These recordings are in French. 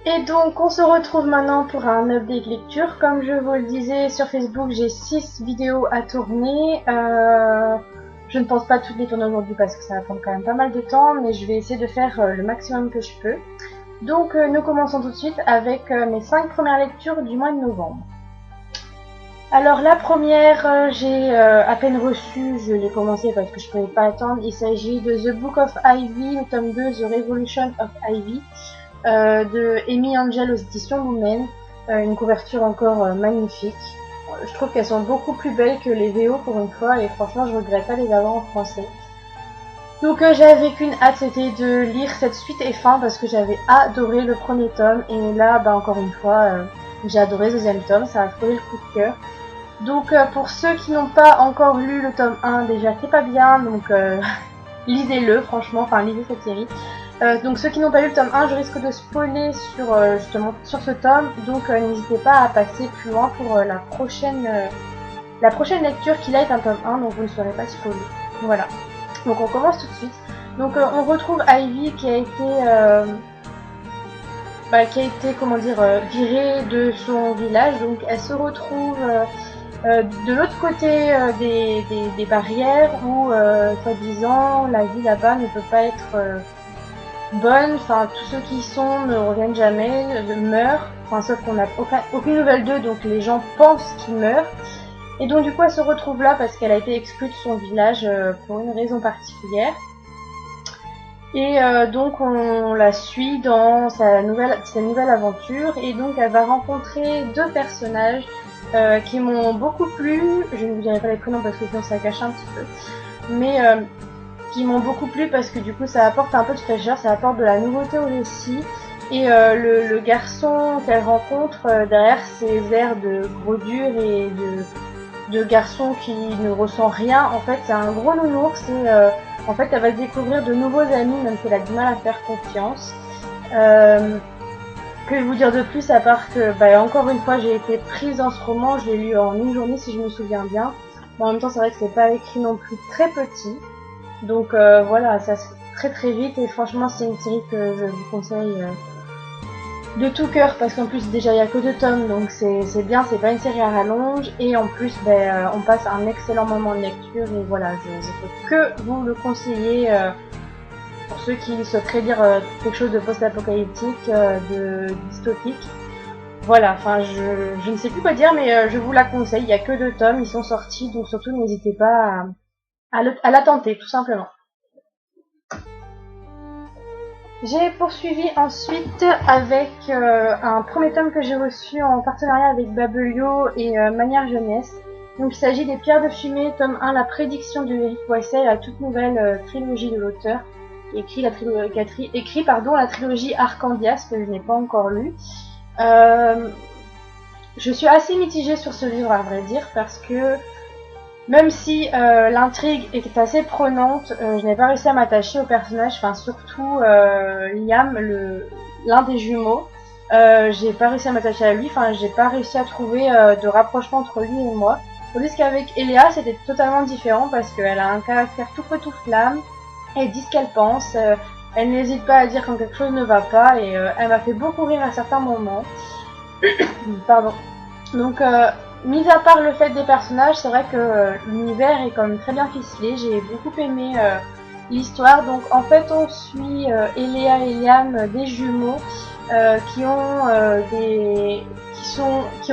Et donc on se retrouve maintenant pour un update lecture. Comme je vous le disais sur Facebook, j'ai 6 vidéos à tourner. Je ne pense pas toutes les tourner aujourd'hui parce que ça va prendre quand même pas mal de temps, mais je vais essayer de faire le maximum que je peux. Donc nous commençons tout de suite avec mes 5 premières lectures du mois de novembre. Alors la première, j'ai à peine reçu, je l'ai commencé parce que je ne pouvais pas attendre. Il s'agit de The Book of Ivy, le tome 2, The Revolution of Ivy. De Amy Angel aux éditions Lumen, une couverture encore magnifique. Je trouve qu'elles sont beaucoup plus belles que les VO pour une fois et franchement je regrette pas les avoir en français. Donc j'avais qu'une hâte, c'était de lire cette suite et fin parce que j'avais adoré le premier tome et là encore une fois j'ai adoré le deuxième tome, ça a frôlé le coup de cœur. Donc pour ceux qui n'ont pas encore lu le tome 1, déjà c'est pas bien, donc lisez-le franchement, enfin lisez cette série. Donc ceux qui n'ont pas lu le tome 1, je risque de spoiler justement sur ce tome, donc n'hésitez pas à passer plus loin pour la prochaine lecture qui là est un tome 1, donc vous ne serez pas spoilé. Voilà, donc on commence tout de suite. Donc on retrouve Ivy qui a été virée de son village, donc elle se retrouve de l'autre côté des barrières où soi-disant la vie là-bas ne peut pas être bonne, enfin tous ceux qui y sont ne reviennent jamais, meurent, enfin sauf qu'on n'a aucune nouvelle d'eux, donc les gens pensent qu'ils meurent. Et donc du coup elle se retrouve là parce qu'elle a été exclue de son village pour une raison particulière. Et donc on la suit dans sa nouvelle aventure et donc elle va rencontrer deux personnages qui m'ont beaucoup plu. Je ne vous dirai pas les prénoms parce que sinon ça cache un petit peu, mais qui m'ont beaucoup plu parce que du coup ça apporte un peu de fraîcheur, ça apporte de la nouveauté au récit. Et le garçon qu'elle rencontre derrière ses airs de gros dur et de garçon qui ne ressent rien, en fait c'est un gros nounours et en fait elle va découvrir de nouveaux amis même si elle a du mal à faire confiance. Que vous dire de plus à part que encore une fois j'ai été prise dans ce roman, je l'ai lu en une journée si je me souviens bien. Mais en même temps c'est vrai que c'est pas écrit non plus très petit. Donc voilà, ça se fait très très vite et franchement c'est une série que je vous conseille de tout cœur parce qu'en plus déjà il y a que 2 tomes donc c'est bien, c'est pas une série à rallonge et en plus on passe un excellent moment de lecture et voilà, je peux que vous le conseiller pour ceux qui souhaiteraient lire quelque chose de post-apocalyptique, de dystopique. Voilà, enfin je ne sais plus quoi dire mais je vous la conseille, il y a que 2 tomes, ils sont sortis donc surtout n'hésitez pas à la tenter tout simplement. J'ai poursuivi ensuite avec un premier tome que j'ai reçu en partenariat avec Babelio et Manière Jeunesse. Donc il s'agit des Pierres de Fumée, tome 1, la prédiction de Eric Boisset, la toute nouvelle trilogie de l'auteur, qui écrit la trilogie Arcandias que je n'ai pas encore lu. Je suis assez mitigée sur ce livre à vrai dire parce que même si l'intrigue est assez prenante, je n'ai pas réussi à m'attacher au personnage, enfin surtout Liam, l'un des jumeaux. J'ai pas réussi à m'attacher à lui, enfin j'ai pas réussi à trouver de rapprochement entre lui et moi. Tandis qu'avec Eléa, c'était totalement différent parce qu'elle a un caractère tout feu tout flamme, elle dit ce qu'elle pense, elle n'hésite pas à dire quand quelque chose ne va pas et elle m'a fait beaucoup rire à certains moments. Pardon. Donc mis à part le fait des personnages, c'est vrai que l'univers est quand même très bien ficelé. J'ai beaucoup aimé l'histoire. Donc en fait, on suit Eléa et Liam, des jumeaux qui ont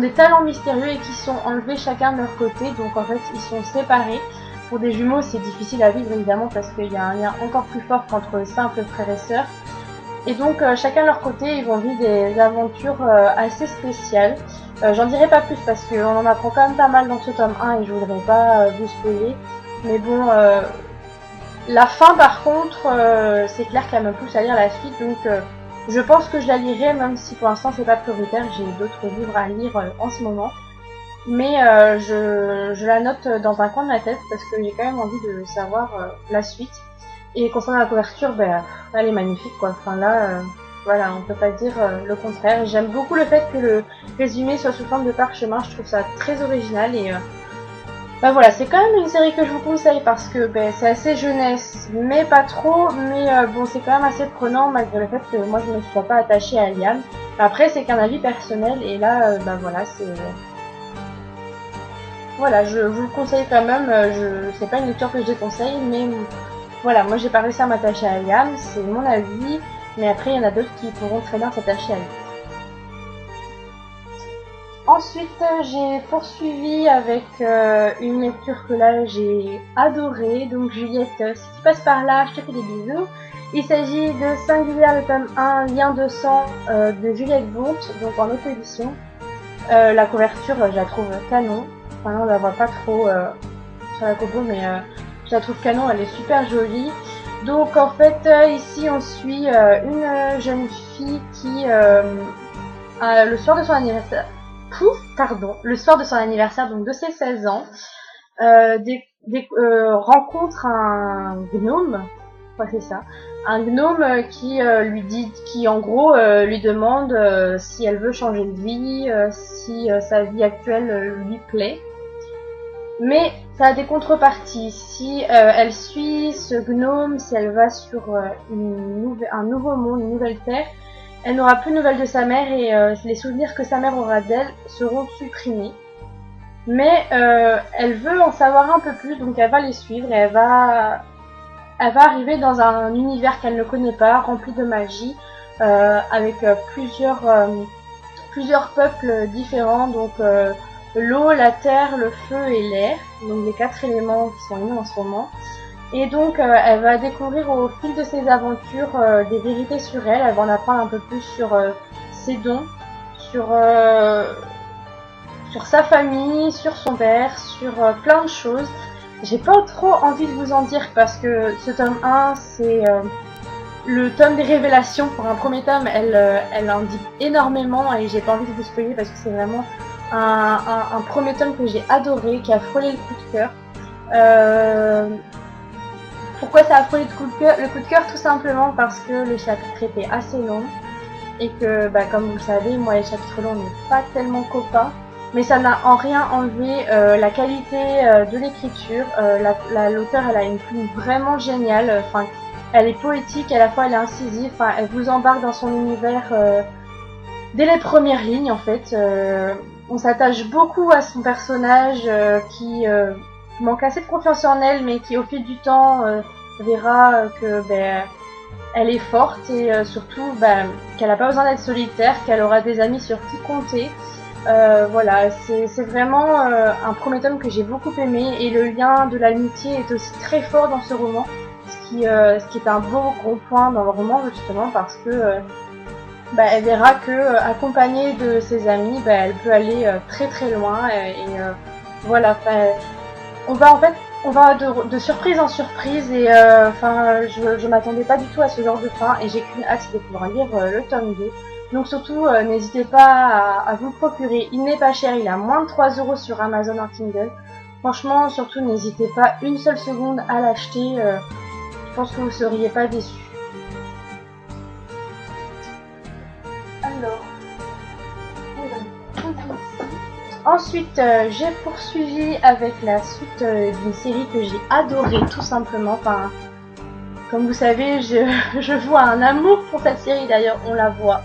des talents mystérieux et qui sont enlevés chacun de leur côté. Donc en fait, ils sont séparés. Pour des jumeaux, c'est difficile à vivre évidemment parce qu'il y a un lien encore plus fort qu'entre simples frères et sœurs. Et donc chacun de leur côté, ils vont vivre des aventures assez spéciales. J'en dirai pas plus parce qu'on en apprend quand même pas mal dans ce tome 1 et je voudrais pas vous spoiler. Mais bon, la fin par contre, c'est clair qu'elle me pousse à lire la suite. Donc je pense que je la lirai même si pour l'instant c'est pas prioritaire. J'ai d'autres livres à lire en ce moment. Mais je la note dans un coin de ma tête parce que j'ai quand même envie de savoir la suite. Et concernant la couverture, elle est magnifique quoi. Enfin là, voilà, on peut pas dire le contraire. J'aime beaucoup le fait que le résumé soit sous forme de parchemin. Je trouve ça très original et voilà, c'est quand même une série que je vous conseille parce que c'est assez jeunesse, mais pas trop. Mais bon, c'est quand même assez prenant malgré le fait que moi je ne me sois pas attachée à Liam. Après, c'est qu'un avis personnel, et là, bah voilà, voilà, je vous le conseille quand même, c'est pas une lecture que je déconseille, mais voilà, moi j'ai pas réussi à m'attacher à Liam, c'est mon avis, mais après il y en a d'autres qui pourront très bien s'attacher à lui. Ensuite, j'ai poursuivi avec une lecture que là j'ai adorée, donc Juliette, si tu passes par là, je te fais des bisous. Il s'agit de Singulière, le tome 1, Lien de sang de Juliette Bonte, donc en auto-édition. La couverture, je la trouve canon. Enfin, là, on la voit pas trop sur la copo, mais je la trouve canon, elle est super jolie. Donc en fait, ici on suit une jeune fille qui, le soir de son anniversaire, le soir de son anniversaire, donc de ses 16 ans, rencontre un gnome, c'est ça, un gnome qui lui dit, qui en gros lui demande si elle veut changer de vie, si sa vie actuelle lui plaît. Mais ça a des contreparties. Si elle suit ce gnome, si elle va sur un nouveau monde, une nouvelle terre, elle n'aura plus de nouvelles de sa mère et les souvenirs que sa mère aura d'elle seront supprimés. Mais elle veut en savoir un peu plus, donc elle va les suivre et elle va arriver dans un univers qu'elle ne connaît pas, rempli de magie, avec plusieurs peuples différents, donc l'eau, la terre, le feu et l'air, donc les 4 éléments qui sont liés en ce moment. Et donc elle va découvrir au fil de ses aventures des vérités sur elle, elle va en apprendre un peu plus sur ses dons, sur sa famille, sur son père, sur plein de choses. J'ai pas trop envie de vous en dire parce que ce tome 1 c'est le tome des révélations. Pour un premier tome, elle en dit énormément et j'ai pas envie de vous spoiler parce que c'est vraiment un premier tome que j'ai adoré, qui a frôlé le coup de cœur. Pourquoi ça a frôlé le coup de cœur? Tout simplement parce que les chapitres étaient assez longs et que, bah, comme vous le savez, moi les chapitres longs n'est pas tellement copain, mais ça n'a en rien enlevé la qualité de l'écriture. L'auteure, elle a une plume vraiment géniale. Enfin, elle est poétique, à la fois elle est incisive. Enfin, elle vous embarque dans son univers dès les premières lignes en fait. On s'attache beaucoup à son personnage qui manque assez de confiance en elle, mais qui au fil du temps verra que elle est forte et surtout qu'elle n'a pas besoin d'être solitaire, qu'elle aura des amis sur qui compter. Voilà, c'est vraiment un premier tome que j'ai beaucoup aimé et le lien de l'amitié est aussi très fort dans ce roman, ce qui est un beau gros point dans le roman justement parce que elle verra que accompagnée de ses amis, elle peut aller très très loin et voilà. On va de surprise en surprise et je m'attendais pas du tout à ce genre de fin et j'ai qu'une hâte de pouvoir lire le tome 2. Donc surtout, n'hésitez pas à vous le procurer. Il n'est pas cher, il est à moins de 3 € sur Amazon en Kindle. Franchement, surtout, n'hésitez pas une seule seconde à l'acheter. Je pense que vous seriez pas déçus. Alors, ensuite, j'ai poursuivi avec la suite d'une série que j'ai adorée tout simplement. Enfin, comme vous savez, je vois un amour pour cette série. D'ailleurs, on la voit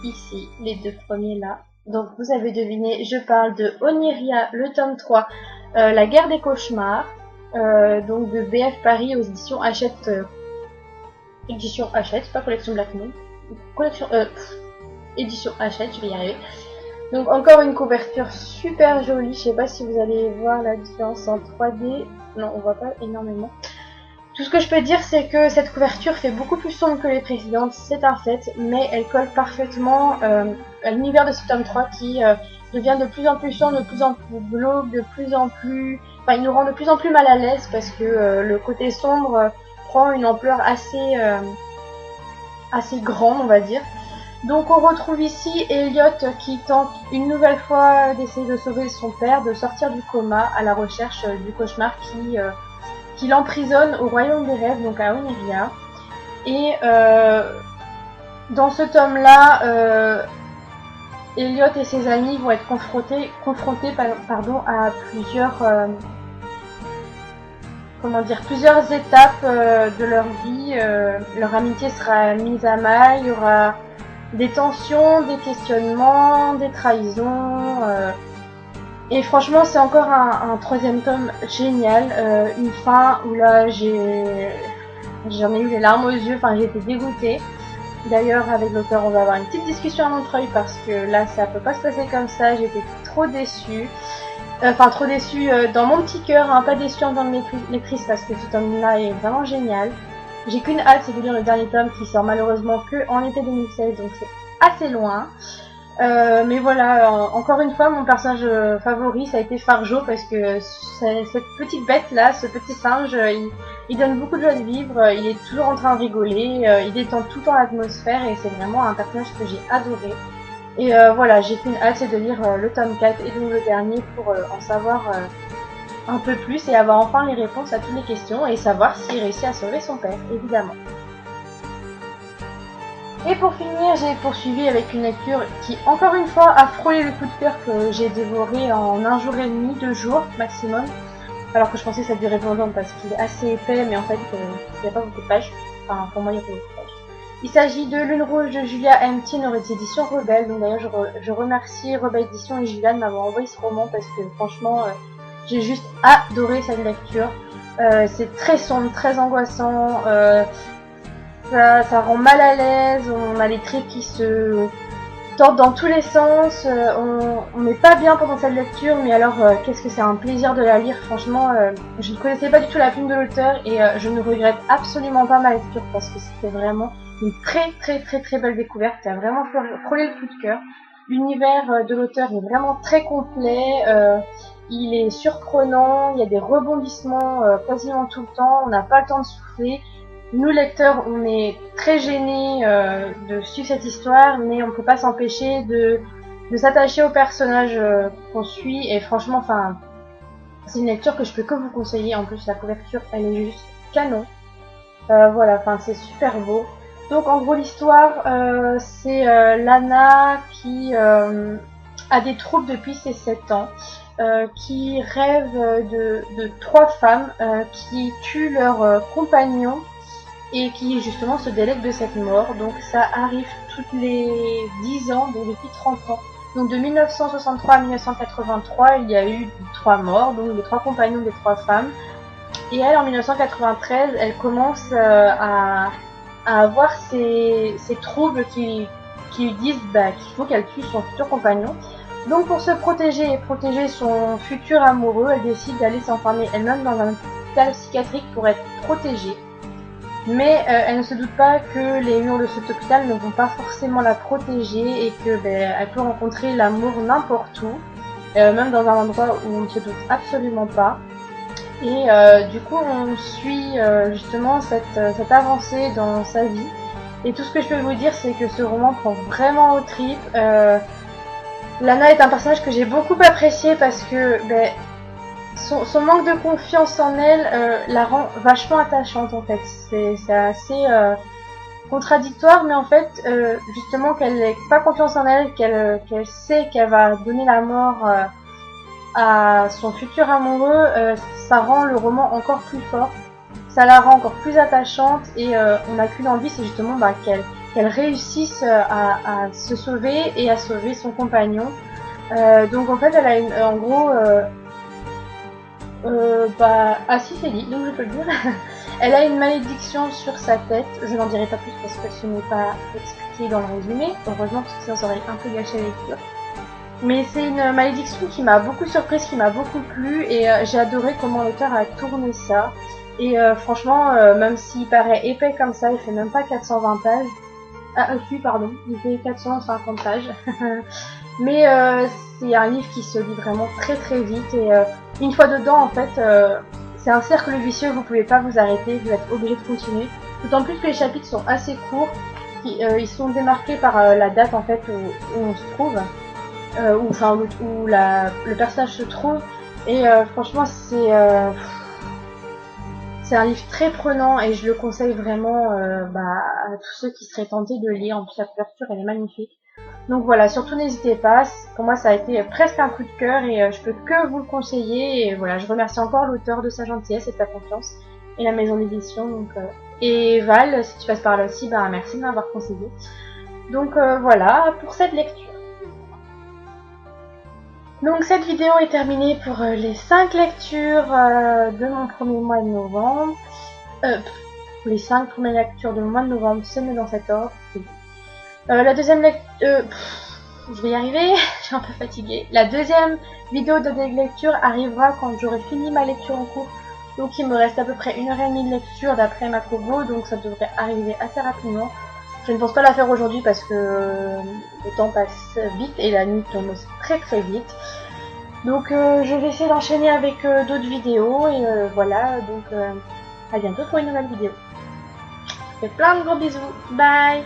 ici, les deux premiers là. Donc, vous avez deviné, je parle de Oniria, le tome 3, La guerre des cauchemars, donc de BF Paris aux éditions Hachette. Édition Hachette, pas collection Black Moon. Collection, édition Hachette, je vais y arriver. Donc encore une couverture super jolie, je sais pas si vous allez voir la différence en 3D, non on voit pas énormément. Tout ce que je peux dire c'est que cette couverture fait beaucoup plus sombre que les précédentes, c'est un fait, mais elle colle parfaitement à l'univers de ce tome 3 qui devient de plus en plus sombre, de plus en plus glauque, de plus en plus... Enfin il nous rend de plus en plus mal à l'aise parce que le côté sombre prend une ampleur assez grande on va dire. Donc on retrouve ici Elliot qui tente une nouvelle fois d'essayer de sauver son père, de sortir du coma à la recherche du cauchemar qui l'emprisonne au royaume des rêves, donc à Oniria. Et dans ce tome-là, Elliot et ses amis vont être confrontés à plusieurs étapes de leur vie. Leur amitié sera mise à mal, il des tensions, des questionnements, des trahisons. Et franchement, c'est encore un troisième tome génial. Une fin où là, j'en ai eu les larmes aux yeux. Enfin, j'ai été dégoûtée. D'ailleurs, avec l'auteur, on va avoir une petite discussion à Montreuil parce que là, ça peut pas se passer comme ça. J'étais trop déçue. Enfin, trop déçue dans mon petit cœur, hein, pas déçue en tant que lectrice parce que ce tome-là est vraiment génial. J'ai qu'une hâte, c'est de lire le dernier tome qui sort malheureusement que en été 2016, donc c'est assez loin. Mais voilà, encore une fois, mon personnage favori, ça a été Farjo, parce que cette petite bête-là, ce petit singe, il donne beaucoup de joie de vivre, il est toujours en train de rigoler, il détend tout le temps l'atmosphère, et c'est vraiment un personnage que j'ai adoré. Et voilà, j'ai qu'une hâte, c'est de lire le tome 4 et donc le dernier pour en savoir un peu plus et avoir enfin les réponses à toutes les questions et savoir s'il réussit à sauver son père, évidemment. Et pour finir, j'ai poursuivi avec une lecture qui, encore une fois, a frôlé le coup de cœur que j'ai dévoré en 1 jour et demi, 2 jours maximum. Alors que je pensais que ça durait longtemps parce qu'il est assez épais, mais en fait, il n'y a pas beaucoup de pages. Enfin, pour moi, il n'y a pas beaucoup de pages. Il s'agit de Lune Rouge de Julia M. Tien aux éditions Rebelle. Donc d'ailleurs, je remercie Rebelle Édition et Julia de m'avoir envoyé ce roman parce que franchement, j'ai juste adoré cette lecture. C'est très sombre, très angoissant. Ça rend mal à l'aise, on a les traits qui se tordent dans tous les sens, on n'est pas bien pendant cette lecture, mais alors qu'est-ce que c'est un plaisir de la lire, franchement, je ne connaissais pas du tout la plume de l'auteur et je ne regrette absolument pas ma lecture parce que c'était vraiment une très belle découverte qui a vraiment frôlé le coup de cœur. L'univers de l'auteur est vraiment très complet, il est surprenant, il y a des rebondissements quasiment tout le temps, on n'a pas le temps de souffler. Nous, lecteurs, on est très gênés de suivre cette histoire, mais on peut pas s'empêcher de s'attacher au personnage qu'on suit. Et franchement, enfin, c'est une lecture que je peux que vous conseiller. En plus, la couverture, elle est juste canon. Voilà, enfin, c'est super beau. Donc, en gros, l'histoire, c'est Lana qui a des troubles depuis ses 7 ans. Qui rêve de 3 femmes qui tuent leurs compagnons et qui justement se délègue de cette mort. Donc ça arrive toutes les 10 ans, donc depuis 30 ans. Donc de 1963 à 1983, il y a eu 3 morts, donc les 3 compagnons des 3 femmes. Et elle, en 1993, elle commence à avoir ces troubles qui lui disent qu'il faut qu'elle tue son futur compagnon. Donc pour se protéger et protéger son futur amoureux, elle décide d'aller s'enfermer elle-même dans un hôpital psychiatrique pour être protégée. Mais elle ne se doute pas que les murs de cet hôpital ne vont pas forcément la protéger et que elle peut rencontrer l'amour n'importe où, même dans un endroit où on ne se doute absolument pas. Et du coup, on suit justement cette avancée dans sa vie. Et tout ce que je peux vous dire, c'est que ce roman prend vraiment aux tripes. Lana est un personnage que j'ai beaucoup apprécié parce que son manque de confiance en elle la rend vachement attachante en fait. C'est assez contradictoire, mais en fait, justement qu'elle n'ait pas confiance en elle, qu'elle sait qu'elle va donner la mort à son futur amoureux, ça rend le roman encore plus fort. Ça la rend encore plus attachante et on n'a qu'une envie, c'est justement qu'elle réussisse à se sauver et à sauver son compagnon. Donc en fait, elle a en gros... si c'est dit, donc je peux le dire. Elle a une malédiction sur sa tête, je n'en dirai pas plus parce que ce n'est pas expliqué dans le résumé, heureusement parce que sinon ça aurait un peu gâché la lecture. Mais c'est une malédiction qui m'a beaucoup surprise, qui m'a beaucoup plu et j'ai adoré comment l'auteur a tourné ça. Et franchement, même s'il paraît épais comme ça, il fait même pas 420 pages. Si, pardon, il fait 450 pages. Mais c'est un livre qui se lit vraiment très vite et une fois dedans, en fait, c'est un cercle vicieux, vous pouvez pas vous arrêter, vous êtes obligé de continuer. D'autant plus que les chapitres sont assez courts, ils sont démarqués par la date en fait où on se trouve, où le personnage se trouve. Et franchement, c'est un livre très prenant et je le conseille vraiment à tous ceux qui seraient tentés de le lire. En plus, la couverture elle est magnifique. Donc voilà, surtout n'hésitez pas, pour moi ça a été presque un coup de cœur et je peux que vous le conseiller. Et voilà, je remercie encore l'auteur de sa gentillesse et de sa confiance et la maison d'édition. Et Val, si tu passes par là aussi, merci de m'avoir conseillé. Donc voilà pour cette lecture. Donc cette vidéo est terminée pour les 5 lectures de mon premier mois de novembre. Les 5 premières lectures de mon mois de novembre, c'est mieux dans cet ordre. La deuxième lecture... je vais y arriver, je suis un peu fatiguée. La deuxième vidéo de lecture arrivera quand j'aurai fini ma lecture en cours. Donc il me reste à peu près 1h30 de lecture d'après ma promo, donc ça devrait arriver assez rapidement. Je ne pense pas la faire aujourd'hui parce que le temps passe vite et la nuit tombe aussi très très vite. Donc je vais essayer d'enchaîner avec d'autres vidéos et voilà, donc à bientôt pour une nouvelle vidéo. Je fais plein de gros bisous, bye!